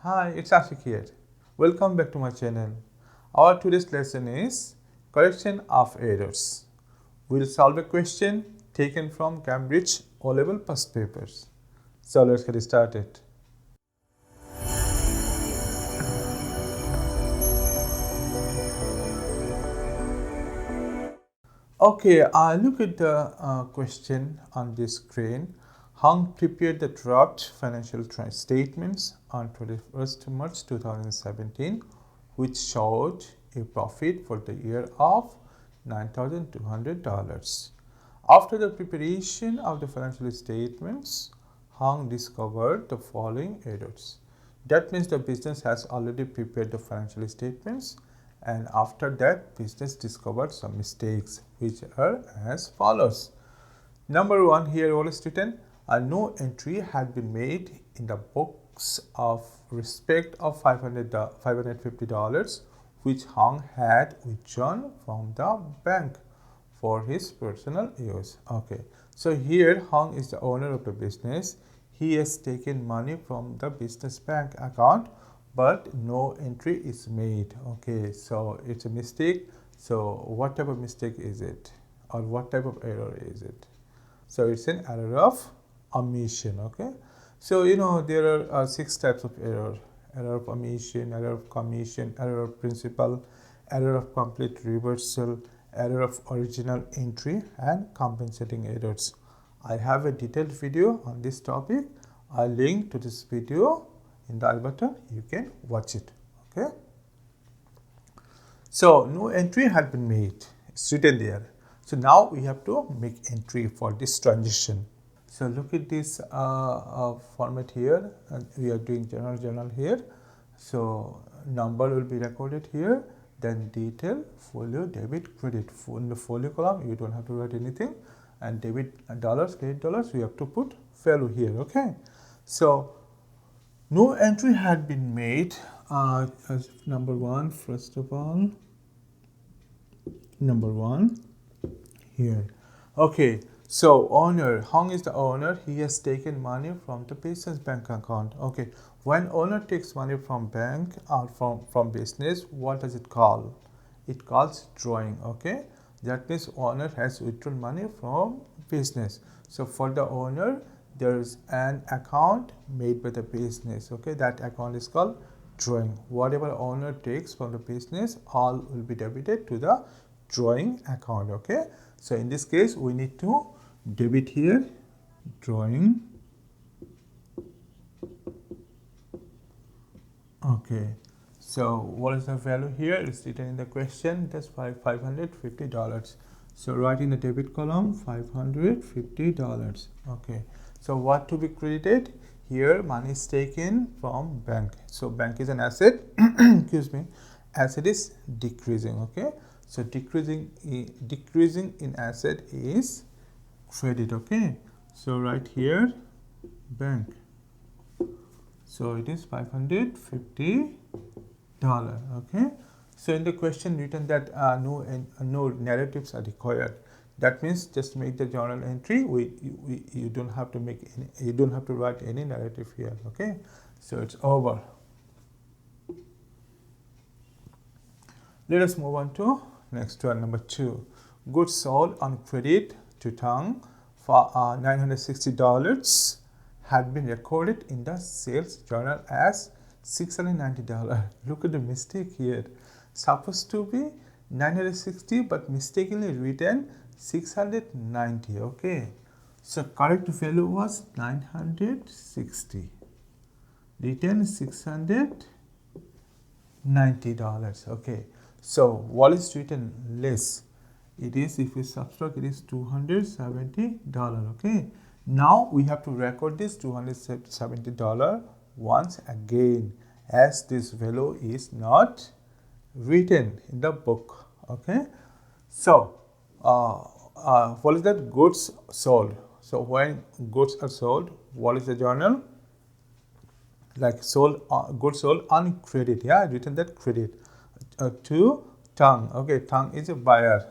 Hi, it's Ashik here. Welcome back to my channel. Our today's lesson is correction of errors. We'll solve a question taken from Cambridge O-Level past papers. So let's get started. Okay, look at the question on this screen. Hung prepared the draft financial statements on 21st March 2017, which showed a profit for the year of $9,200. After the preparation of the financial statements, Hung discovered the following errors. That means the business has already prepared the financial statements, and after that business discovered some mistakes, which are as follows. Number one, here all is written, no entry had been made in the books of respect of $550, which Hung had withdrawn from the bank for his personal use. Okay, so here Hung is the owner of the business. He has taken money from the business bank account, but no entry is made. Okay, so it's a mistake. So what type of mistake is it, or what type of error is it? So it's an error of omission. Okay, so there are 6 types of error: error of omission, error of commission, error of principal, error of complete reversal, error of original entry, and compensating errors. I have a detailed video on this topic. I'll link to this video in the I button. You can watch it. Okay, so no entry had been made. It's written there. So now we have to make entry for this transition. So look at this format here, and we are doing journal here. So number will be recorded here, then detail, folio, debit, credit. In the folio column you don't have to write anything, and debit dollars, credit dollars, we have to put value here. Okay, so no entry had been made. As number one, first of all, number one here. Okay, so owner, Hung is the owner. He has taken money from the business bank account. Okay, when owner takes money from bank or from business, what does it call? It calls drawing. Okay, that means owner has withdrawn money from business. So for the owner, there is an account made by the business. Okay, that account is called drawing. Whatever owner takes from the business, all will be debited to the drawing account. Okay, so in this case we need to debit here drawing. Okay, so what is the value here? It's written in the question. That's $550. So write in the debit column $550. Okay, so what to be credited here? Money is taken from bank. So bank is an asset. Excuse me, asset is decreasing. Okay, so decreasing in asset is credit. Okay, so right here bank, so it is $550. Okay, so in the question written that no narratives are required. That means just make the journal entry. You don't have to make any, you don't have to write any narrative here. Okay, so it's over. Let us move on to next one, number 2. Goods sold on credit to Tang for $960 had been recorded in the sales journal as $690. Look at the mistake here. Supposed to be 960, but mistakenly written 690. Okay, so correct value was 960. Written $690. Okay, so what is written less? It is, if we subtract, it is $270. Okay, now we have to record this $270 once again, as this value is not written in the book. Okay, so what is that? Goods sold. So when goods are sold, what is the journal? Like sold, goods sold on credit. Yeah, written that credit to Tang. Okay, Tang is a buyer.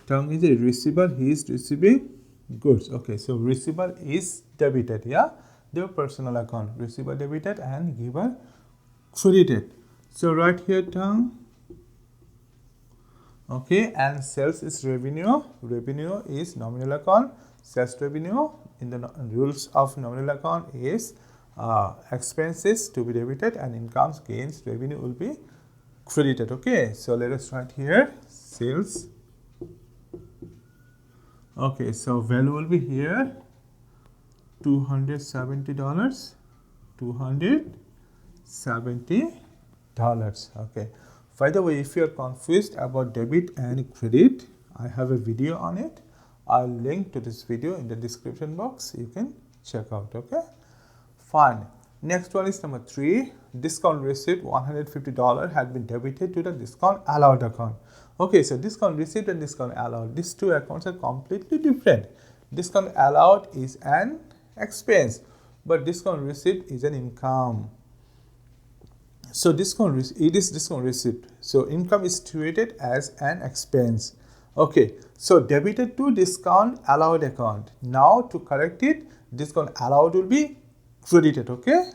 Tang is a receiver. He is receiving goods. Okay, so receiver is debited. Yeah, the personal account. Receive a debited and give a credited. So write here term. Okay, and sales is revenue. Revenue is nominal account. Sales revenue in the rules of nominal account is expenses to be debited and incomes, gains, revenue will be credited. Okay, so let us write here sales. Okay, so value will be here $270. $270. Okay. By the way, if you are confused about debit and credit, I have a video on it. I'll link to this video in the description box. You can check out. Okay. Fine. Next one is number 3. Discount receipt $150 had been debited to the discount allowed account. Okay, so discount receipt and discount allowed, these two accounts are completely different. Discount allowed is an expense, but discount receipt is an income. So it is discount receipt. So income is treated as an expense. Okay, so debited to discount allowed account. Now to correct it, discount allowed will be credited. Okay,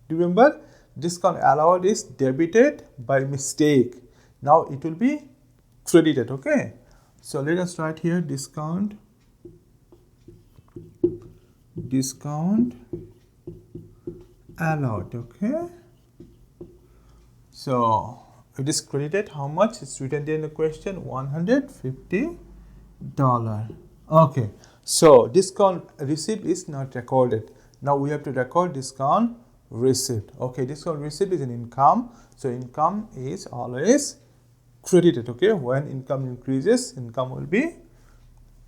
remember discount allowed is debited by mistake. Now it will be credited. Okay, so let us write here discount allowed. Okay, so it is credited. How much? It's written there in the question, $150. Okay, so discount receipt is not recorded. Now we have to record discount receipt. Okay, discount receipt is an income, so income is always credited. Okay, when income increases, income will be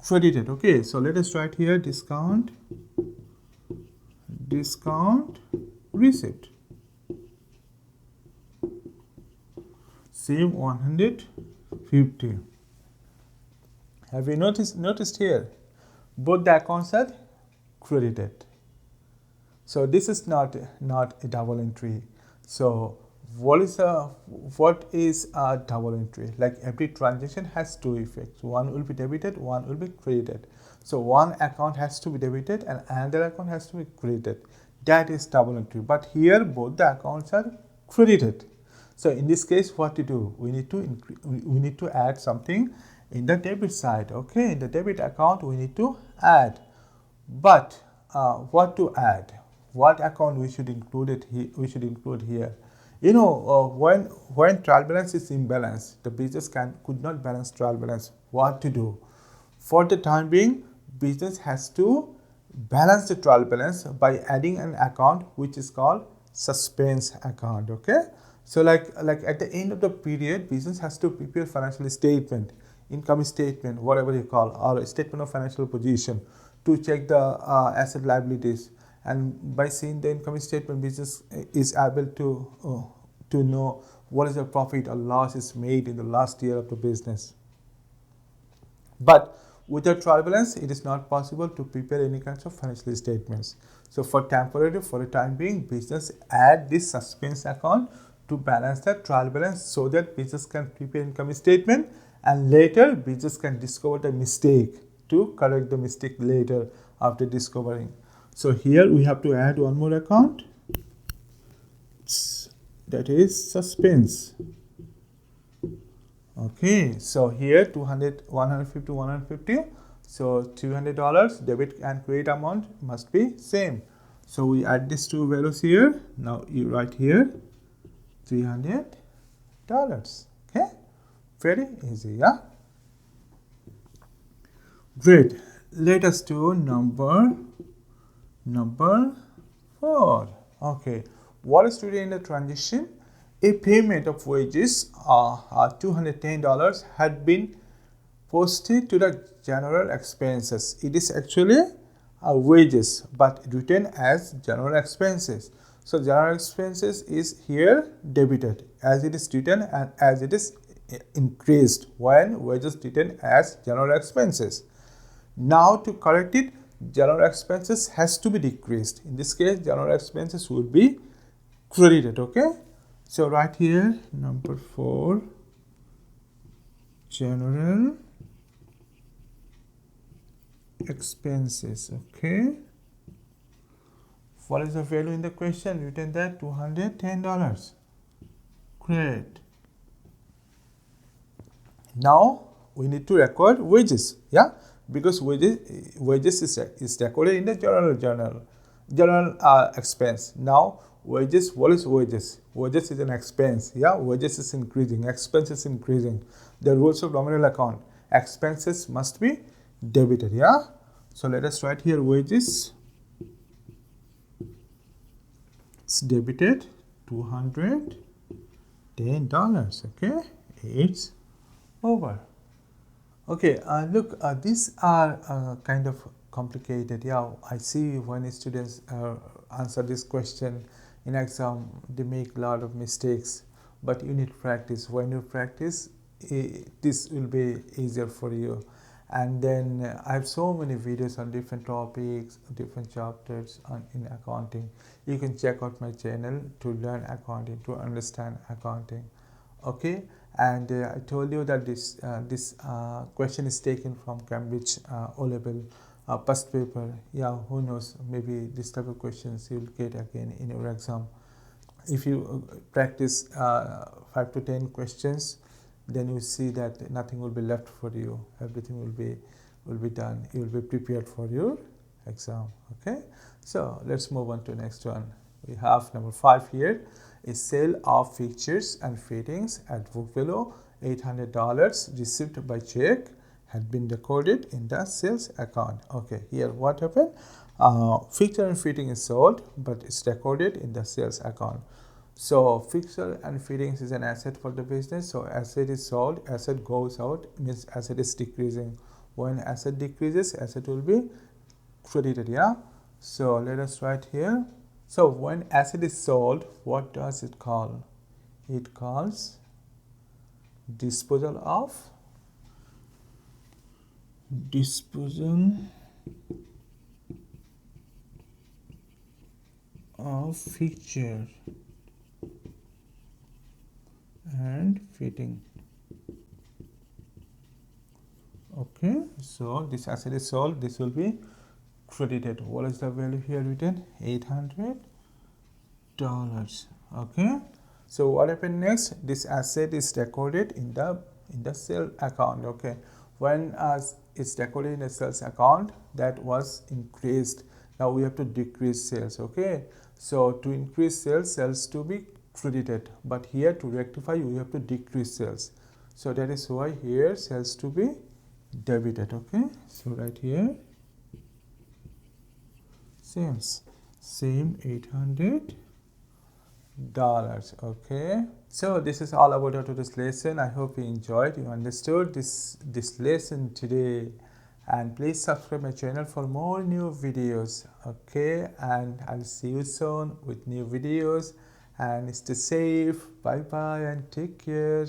credited. Okay, so let us write here discount receipt. Same 150. Have you noticed here both the accounts are credited? So this is not a double entry. So what is a double entry? Like every transaction has two effects. One will be debited, one will be credited. So one account has to be debited and another account has to be credited. That is double entry. But here both the accounts are credited. So in this case, what to do? We need to add something in the debit side. Okay, in the debit account we need to add. But what to add? What account we should include it here? We should include here. You know, when trial balance is imbalanced, the business could not balance trial balance. What to do? For the time being, business has to balance the trial balance by adding an account which is called suspense account. Okay, so like at the end of the period, business has to prepare financial statement, income statement, whatever you call, or a statement of financial position to check the asset liabilities. And by seeing the income statement, business is able to know what is the profit or loss is made in the last year of the business. But with the trial balance, it is not possible to prepare any kinds of financial statements. So for the time being, business add this suspense account to balance the trial balance so that business can prepare income statement, and later business can discover the mistake to correct the mistake later after discovering. So here we have to add one more account, that is suspense. Okay, so here 150, so $200 debit and credit amount must be same. So we add these two values here. Now you write here $300. Okay, very easy, yeah. Great. Let us do number 4. Okay, what is written in the transaction? A payment of wages $210 had been posted to the general expenses. It is actually wages, but written as general expenses. So general expenses is here debited as it is written and as it is increased when wages written as general expenses. Now to correct it, general expenses has to be decreased. In this case, general expenses will be credited. Okay, so right here number 4, general expenses. Okay, What is the value in the question? Written that $210. Great. Now we need to record wages, yeah, because wages is recorded in the general expense. Now wages, what is wages? Wages is an expense, yeah. Wages is increasing, expense is increasing. The rules of nominal account: expenses must be debited, yeah. So let us write here wages. It's debited $210. Okay, it's over. Okay, look, these are kind of complicated. Yeah, I see when students answer this question in exam, they make a lot of mistakes, but you need practice. When you practice, this will be easier for you. And then I have so many videos on different topics, different chapters in accounting. You can check out my channel to learn accounting, to understand accounting. Okay, and I told you that this question is taken from Cambridge O-level past paper. Yeah, who knows, maybe this type of questions you will get again in your exam. If you practice 5 to 10 questions, then you see that nothing will be left for you. Everything will be done. You will be prepared for your exam. Okay, so let's move on to next one. We have number 5 here. A sale of fixtures and fittings at book value $800 received by check had been recorded in the sales account. Okay, here what happened? Fixture and fitting is sold, but it's recorded in the sales account. So fixture and fittings is an asset for the business. So asset is sold, asset goes out, means asset is decreasing. When asset decreases, asset will be credited, yeah. So let us write here. So when asset is sold, what does it call? It calls disposal of fixture and fitting. Okay, so this asset is sold, this will be credited. What is the value here written? $800. Okay, so what happened next? This asset is recorded in the sale account. Okay, when it's recorded in the sales account, that was increased. Now we have to decrease sales. Okay, so to increase sales to be credited, but here to rectify we have to decrease sales. So that is why here sales to be debited. Okay, so right here sales, same $800. Okay, so this is all about our today's lesson. I hope you enjoyed, you understood this lesson today, and please subscribe my channel for more new videos. Okay, and I'll see you soon with new videos, and stay safe. Bye bye and take care.